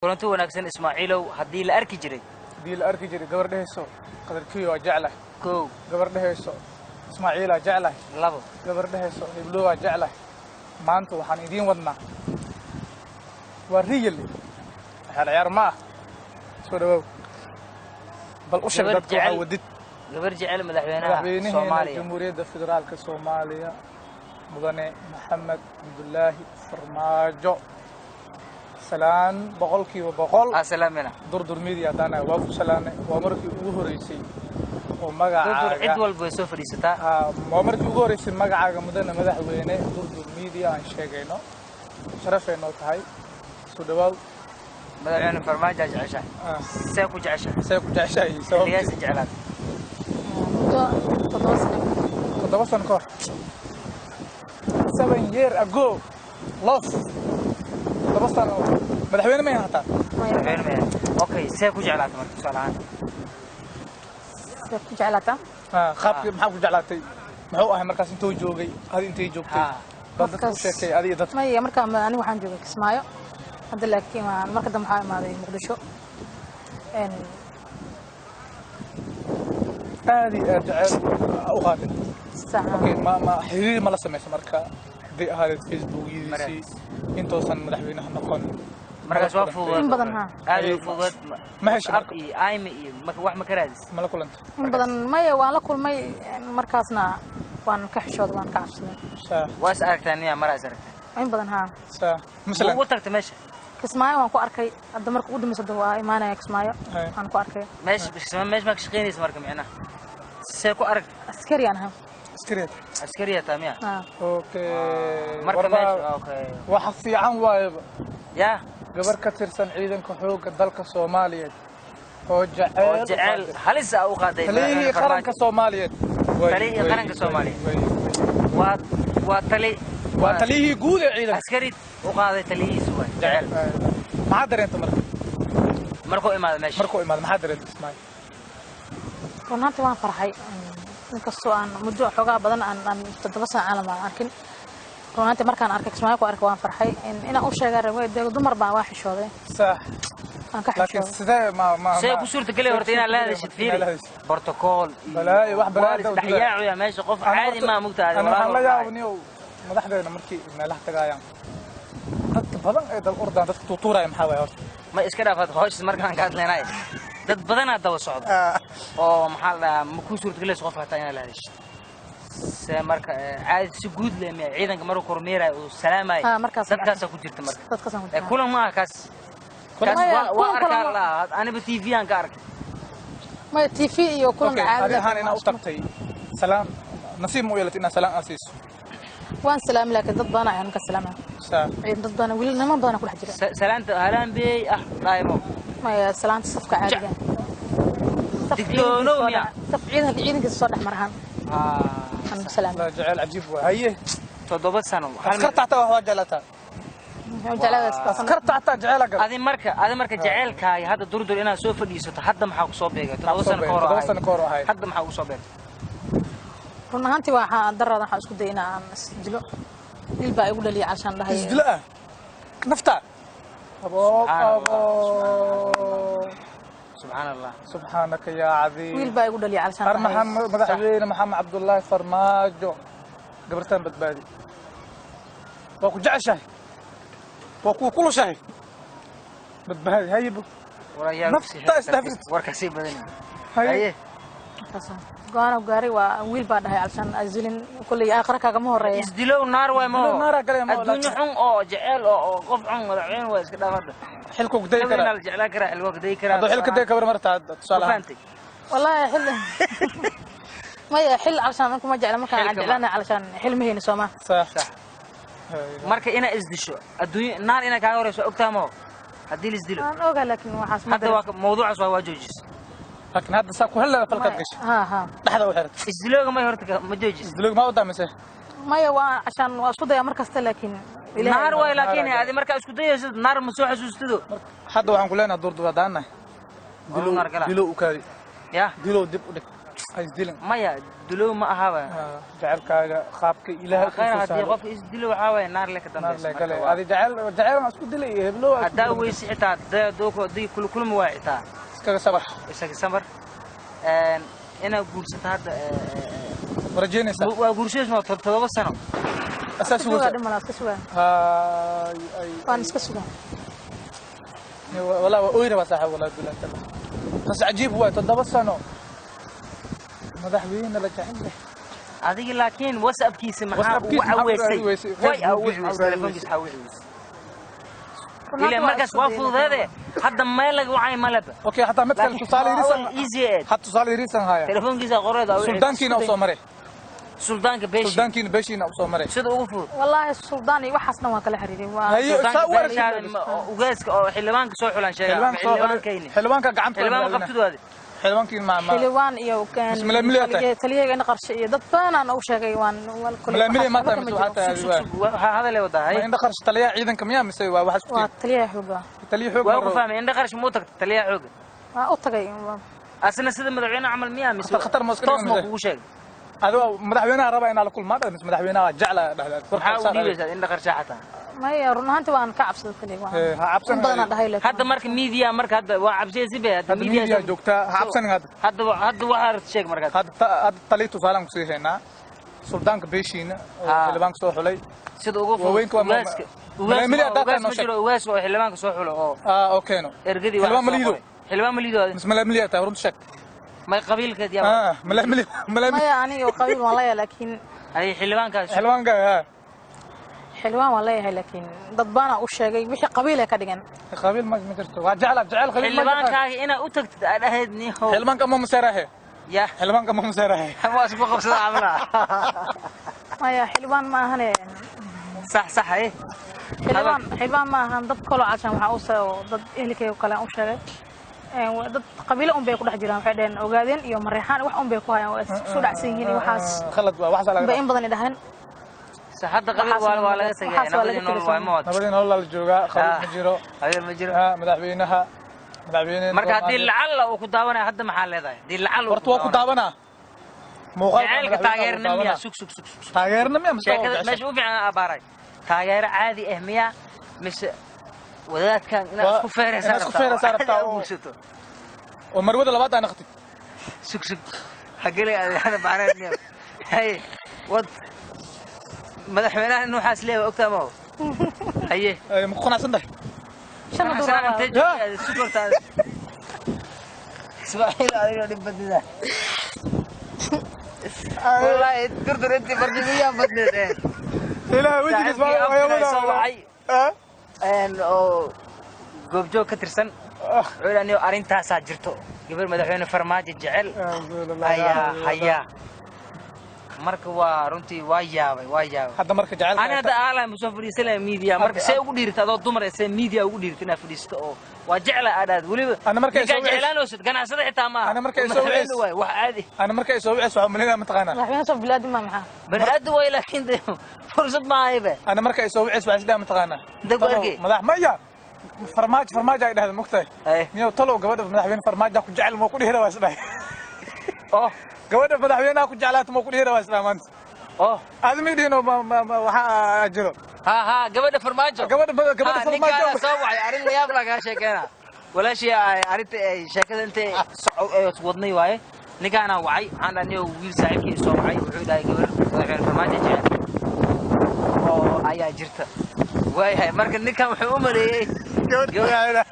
كنت وناكسن إسماعيلو هدي الأركي جري دي الأركي جري قبر دهيسو قدر كيو جعله كو قبر دهيسو إسماعيل جعله لابو قبر دهيسو هبلو جعله ما أنتوا حنيدين ودنا وريلي هالعيار ما سودو بل أشر دتك عودت قبر جعل مدحوينها صوماليا جمهورية الفدرال كصوماليا مدني محمد عبد الله فرماجو سلام بقولكي وبقول سلامنا دردر ميديا دانا وافو سلامة ومركي وهريسي ومجا دردر عدول بيسوف ريستا ومركي وهريسي مجا عاجا مدنا مدحوينه دردر ميديا عن شيء شرفنا تهاي سودوال مدحوين فرماجة جعشة سيكو جعشة سيكو جعشة الياس جعلات تدوسن كور 7 years ago lost تدوسن مدحوين ما يهتا مدحوين ما يهتا اوكي سيكو جعلات مركز سؤالان سيكو جعلاتا خابك محاكو جعلاتي محو أهم مركز انتو جوغي هذه انتي جوغتي بدك وشيكي هذه دت ما هي مركز أنا وحن جوغي كسمايو هذا لك كيما مركز محاي ماذا مقدشو إن هذه جعل أو غادي ساعة اوكي ما حرير ما لسه مركز دي هذا فيسبوك يدي انتو صن مدحوينها نقون مركز وافو من بدنها هذا فوقت ما هيش أرقي آيمي واحد مكرادس ما لكل أنت من بدن ما هي وأنا كل ما مركزنا وأنا كحشود وأنا كعشود وأسألك ثانية مرة أسألك من بدنها مثلا وترك ماشي كسمايو وأنا كأركي الدمر كود مسدوا إيمانا كسمايو أنا كأركي ماشي بس ماشي ما كشقيني اسمك معنا سيكو أرك عسكري أنا عسكرية عسكرية تامية اوكي مركب ماشي اوكي وحصي عن وايب يا قبر كترسن عيدن كحوق دلك الصومالية وجعل هلس او قادي تليه قرنك الصومالية تليه قرنك الصومالية وتليه جود عيدن عسكري وقاضي تليه سوى جعل ما حدر انت مركو إماد ماشي مركو إماد ما حدر انت اسمعي runtii waan farxay inkastoo aan muddo xogaa badan aan toddobasan caalam arkin runtii markaan arkay Kismaayo ku arkay waan farxay in u sheegay ragay dumar baa wax xishooday صح aan ka xishooday laakiin sidee ma say ku suurta galay horta inaan la hadashid fiiri protocol balay wax balaada dhaxyaacu ya meesha qof caadi ma mugtaada waxaan la yaabniyo madaxdeena markii meelaha tagaayaan dadka badan ee dal ordaan dadka tuutuuraya maxaa way horta ma iska dhaafad hoosh markaan ka hadlaynay dad badan aad daba socdo oo maxaa la ma ku suurta galay qof hataa inaan la hadashid see marka caadi si guud leeyahay ciidanka markuu kormeeray oo salaamay dadkaas ku jirta marka dadkaas ku jirta kulan ma kaas waa arkaa la aniba TV aan ka arkay ma TV iyo kulan caadi ah ina u tagtay salaam nasiib mu yeelatay ina salaam asiiso waan salaam laakiin dad badan ayaan ka salaamay dad badan wali niman badan ku dhex jira salaanta halaan bay dhaaymo ma ya salaanta safka caadiga digtoono miya saf ciidanka soo dhex marahan أنا سلام. لا جعل عجيب وهاي. تضبط سنة. أسكرت حتى وهو جلتها. أسكرت حتى جعلك. هذه مركة جعل كاي هذا دور أنا سوف ليسه تحدى محاق صوبيك. تضبط سنة كورة هاي. حد محاق صوبيك. كنا هانتي واحد درّا نحن اسكت دينا عن سجلو. الباقي يقول لي عشان ده هي. سجلة. نفتح. أبو. سبحان الله سبحانك يا عظيم ويل باي يقول لي علشان محمد مدحوينه محمد عبد الله فرماجو قبرتين بدبادي وكو جعشه وكو كل شيء بدبادي هيبو نفتا استفدت وركسي بدني هي قانا وقاري وويل بعد هاي علشان أزلين كل آخرك كم هرية إزدلوا نار وما نار قلي ما الدنيا حن أو جعل أو قف حن مدعين وإيش كده هذا حلكو كده كده الجعل كده حلو كده كده هذا حلك كده كبر مرة تصالح والله حل ما يحل علشان أنكم ما جعل ما كان عندنا علشان حلمه هنا سوما صح مركا إنا إزدشوا الدنيا نار إنا كاوري سو أكتامو هدي الإزدلوا أنا أقول لك إنه حاسم هذا موضوع سوا واجوجس لكن هذا ساكو هلا في القدش ها لحظة وحرت إزدلوا ما يهرتك ما جوجس إزدلوا ما قدام مسه ما يوا عشان وصودا يا مركز لكن نار ولكن هذه مركز كده يصير نار مسوح سوستدو حد وعن كلنا دور دانا دلو وكاري يا دلو دب ودك isdilan maya dulow ma ahaba jacaylkaaga qaabka ilaahay khayr hadii qof isdilo waxa way naar le ka dambaysa adi jacayl ma isku dilay heblo hadaa weysi xitaa dooko dii kulma waa xitaa iskaga sabar ina guursata hadda rajeynaysa waa guurshayno 7 sano asaas ugu waan iska sugan والله ويرى صاحب والله بالله بس عجيب هو 7 سنه مدحوين لا جعله adiga laakiin WhatsApp-kiisa maxaa uu caweysay way awgeysay telefoonkiisa haweysay ilaa markaas waa fududeede hadda meel laga wacay malaba okay hatta midka tusaale yirisan easy hatta tusaale yirisan haya telefoonkiisa qoreed oo suldaankiina soo maray suldaanka beeshiina soo maray sida ugu fudud wallahi suldaani waxaasna waan kala xiriirin waa ugaaska oo xildhibaanka soo xulan sheegay xildhibaanka gacanta qabtooda xildhibaankiin ma xildhibaan iyo kan taliyaga in qarshe iyo dad badan aan u sheegay waan milamiye ma tahay waxa hada le wadahay in qarshe taliyaha ciidanka miyaa mise waa wax isku taliyaha xooga waa ku fahmay in qarshe mu tagtay taliyaha xooga u tagay asna sida madaxweynaha amal miyaa mise khatar ma ugu sheegay هذا مدحوينها ربع إن على كل مرة بس مدحوينها جعله إن دخل حتى ما يرون هانت وأنا كعبس كلي عبسن هذا مرك ميديا مرك هذا وعبسي زبي هذا ميديا جوكتا عبسن هذا واحد شيء مرك هذا طليته فعلا كسيه هنا سلطان كبيشين اللي بانك صوح لي سيد وقف وين كم واس اللي بانك صوح له أوكي نو إرقدي حلوان مليدو بس ملاملية تورم شك ما قبيل كده ملاملي ما يعني قبيل والله لكن هاي حلوان كا حلوان والله لكن ضبانا وشاقي وحي قبيله كدغن قبيل ما جرت جعل قبيل حلوان كا انا وتغت اهدني هو حلوان كما مسراه يا حلوان كما مسراه ما اسبق قبصه عملها ما يا حلوان ما هنا صح ايه حلوان ما هن ضد كله عشان waxa uu soo dad ehelkay kale u sheegay dad qabiilo un bay ku dhex jiraan waxay dheen ogaadeen iyo mareexaan wax un bay ku hayaan soo dhacsan yihiin waxaas khalad waa wax laga in badan dhahan saxada qabiil waa laga tagay nabadii nolol waa mood nabadii nolol la jooga khalad ma jiro madaxweynaha marka hadii lacala uu ku daawanay hadda maxaa leedahay hadii lacala horta waa ku daawanaa muuqaalka taageernimada sug taageernimada sheekada meesha u fiican abaaray taageero caadi ah miya mise wadaadkan inaad isku feeraysaa oo marwada labaad aan qatay sug hageli ana baareedniyo hay wad madaxweynaha inuu xaas leeyahay ogtaamo haye ma ku qanacsantahay shan doollar sukorta ismaaciil adiga dhibadida wallahi durdur intii barnaamijya badneed ilaahay wajigiis waa oo goobjoog ka tirsan wuxuu arintaas jirto gabar madaxweyne farmaajo jecel ayaa marka waa runtii waa yaabay hadda marka jecel ana hada aala musoo fadhiisana media marka say ugu dhiirtay adoo dumar ee media ugu dhiirtay inaad fadhiisto oo waa jecel aadaad waliba ana marka soo jeclaan oo sid ganacsada xitaa ma ana marka soo wax caadi ana marka soo wicis waxa malina ma taqaana madaxweyne soo bilaadi ma maxaa banaad way laakiin fursad ma hayba ana marka soo wicis waxa sidoo ma taqaana dabarki madax maya farmaajo ay dhahdeen mugtay niyo talo gabadha madaxweyne farmaajo ku jecel ma ku dhiira waa isdhahay gabadha madaxweynaha ku jeclaata ma ku dhiira waa isdhahay maanta admiidino waxa jiro gabadha farmaajo farmaajo soo wacay arin la yaab laga sheekana walaashii arinta sheekada intee wadnay waaye ninkaana wacay waxaan dhahnay wiil saaxiibkii soo wacay wuxuu dhahay gabar madaxweyne farmaajo jecel oo ayaa jirta waayahay marka ninkan wuxuu u maleeyay gabadha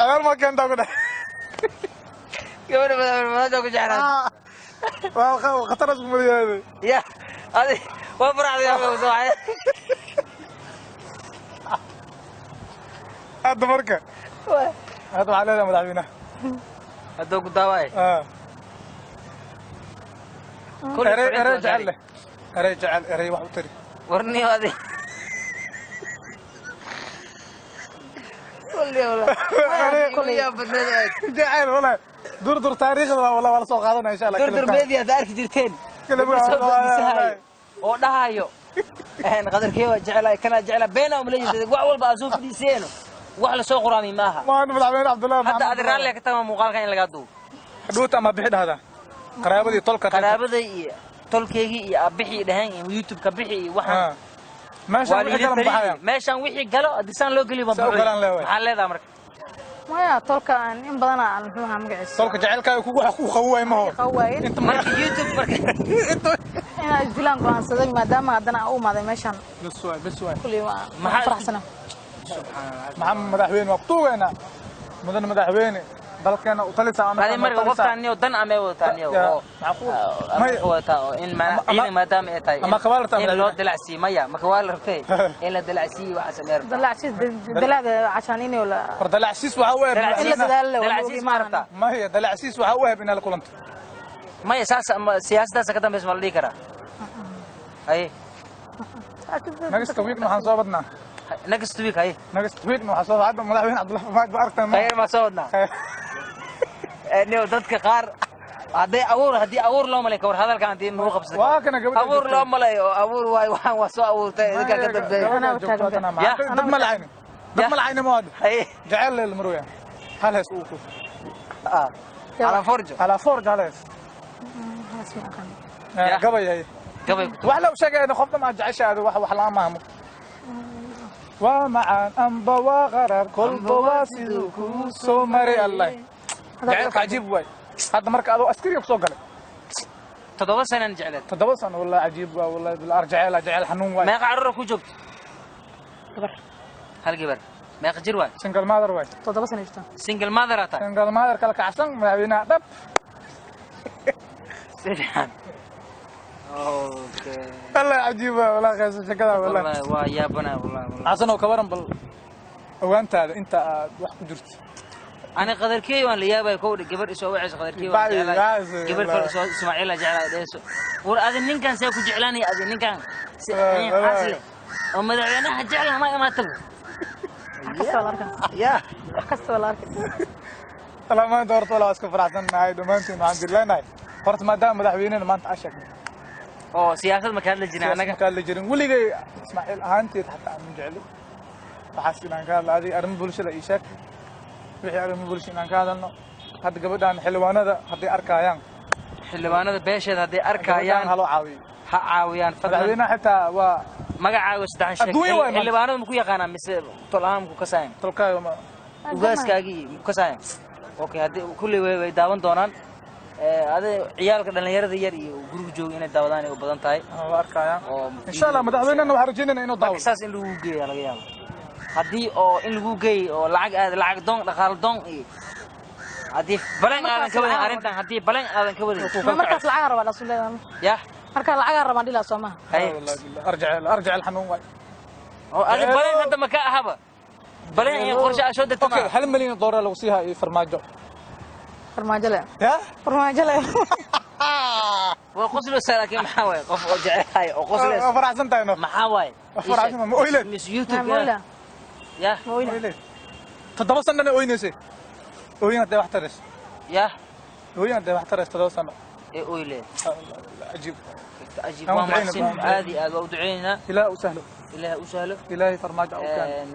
agar ma keenta ku dhahay gabadha madaxweyne farmaajo ku jeclaan waa khatar isku maleeyay ya adi waa farxad yaa soo wacay هذا مركه هذا على مدحوينه هذا قداواي كل رجع له رجع واحد تري ورني هذه كل يا بدنا جعل والله دور تاريخ والله ولا سوق قادنا ان شاء الله دور ميديا دارك جرتين oo dhahayo qadarkee waa jecelahay kana jecela beena um leeyahay wax walba asoo fadhiiseeno wax la soo qoraamay maaha ma madaxweyne Cabdullaahi hadda aad raalli ka tamaa muuqaalka in laga duubo دوت أما بحد هذا قرابة طلق قرابة tolkeygii iyo abixii dhahan iyo youtube ka bixi waxaan meeshan wixii galo adisaan loo galiyo maxaa leedahay marka maya tolka in badan aan muxuu magaciisa tolka jaceelka ku qawaay ma ho inta marka youtube marka ina isdilaan go'aansaday maadaama hadana uu maaday meeshan bas waay kulli waa maxaa faraxsana maxamed madaxweyne waqtugeena mudan madaxweyne dalkeena u talisa ama marka qoftaan iyo dan ama wataaniyo oo macquul wata in maadaama ay tahay ama kabalta in loo dilacsi maya ma kawaal rabtay in la dilacsi waxa sameer dilacsi dilacda عشان inay la dilacsis waxa uu dilacsis ma rabta maya dilacsis waxa uu in la kulanto maya siyaasadda ka dambeys ma la dhigi karaa ay next week waxaan soo badnaa next week waxaan soo hadda madaxweyne Cabdullaahi Farmaajo aragtay ma soo wadnaa dadka qaar haddii abuur loo malay war hadalkan hadii nagu qabsaday abuur loo malay oo abuur waay waxaan waa soo abuurtay idinka ka dambeeyay dad malacayna ma wada jacayl leel marwaya hal hees uu ku على فرج على hees gabay wax la sheegay in qofna ma jacayshado wax la maamo ومعان أنبا وغرر كل بواسيد كوسو مري الله جعلك عجيب واي هذا مركز أدو أسكري وصوق عليه تدوس سنة نجعله تدوس أنا والله عجيب والله بالأرجع له جعل حنون واي ما يقعرك وجبت كبر هل كبر ما يقجر واي سنجل ماذر واي تدوس سنة جتا سنجل ماذر أتا سنجل ماذر كلك عسن ما بينا دب سريان اوكي والله عجيبه والله خايس شكلها والله يا بنا والله عسن وكبرن بل وانت انت wax ku jirto انا قدركي وان ليابا كود gabar isoo wacay qadarkii waan gabar kale isoo Ismaaciil jeclaa deeso war adin ninkan say ku jeclaanay adin ninkan si asle oo madaxweynaha jeclaa ma imaato ya kasoo larka ma doorto la iska faraxsanahay dhamaantiin waxaan dirleenahay horta maadaama madaxweynaha maanta ashag oo siyaasad ma ka hadla jireen anaga ka hadla jirin waligay Ismaaciil ahaanteed hatta aan jecel waxaas inaan ka hadlaaday arrin bulshada ii sheeg wixii arrin bulshada inaan ka hadalno hadda gabadhan xilwaanada hadday arkayaan xilwaanada beesheed hadday arkayaan halo caawiyo ha caawiyaan madaxweynaha xitaa waa magacaaga saddex sheeg xilwaanada ma ku yaqaanaa mise tolaam ku kasaan tolkaaga ma ugaaskaagii ku kasaan okay hadii kulli way daawan doonaan ciyaalka dhalinyarada yar iyo guriga jooga inay daawadaan ay u badan tahay oo arkayaan insha Allah madaxweynaha waxaan rajaynaynaa inuu daawo saas in lagu geeyo laga yaabo hadii oo in lagu geeyo oo lacag doon dhaqaal doon iyo hadii balan aadan ka wadin arintan hadii balan aadan ka wadin markaas lacag raba la suuleeyaa ya marka lacag raba dhila Soomaa wallahi arjع الحنون waay oo adi balan hadda ma ka ahaba balan ay qorshe asoo dadka okay hal milyan dollar lagu siihaa iyo farmaajo farmaajo le ya farmaajo le وقصلوا سلاكين محاوي قف جاي او قصلوا فرحسن تاينو محاوي فرحسن ما اويله مش يوتيوب يا اويله تدبا سنه اوينيسي اوين هدا waxtaris يا اوين هدا waxtaris تدبا سنه اي اويله عجيب عجيب ما عادي ادعينا الى وسهله الى وسهله الهي فرماج او كان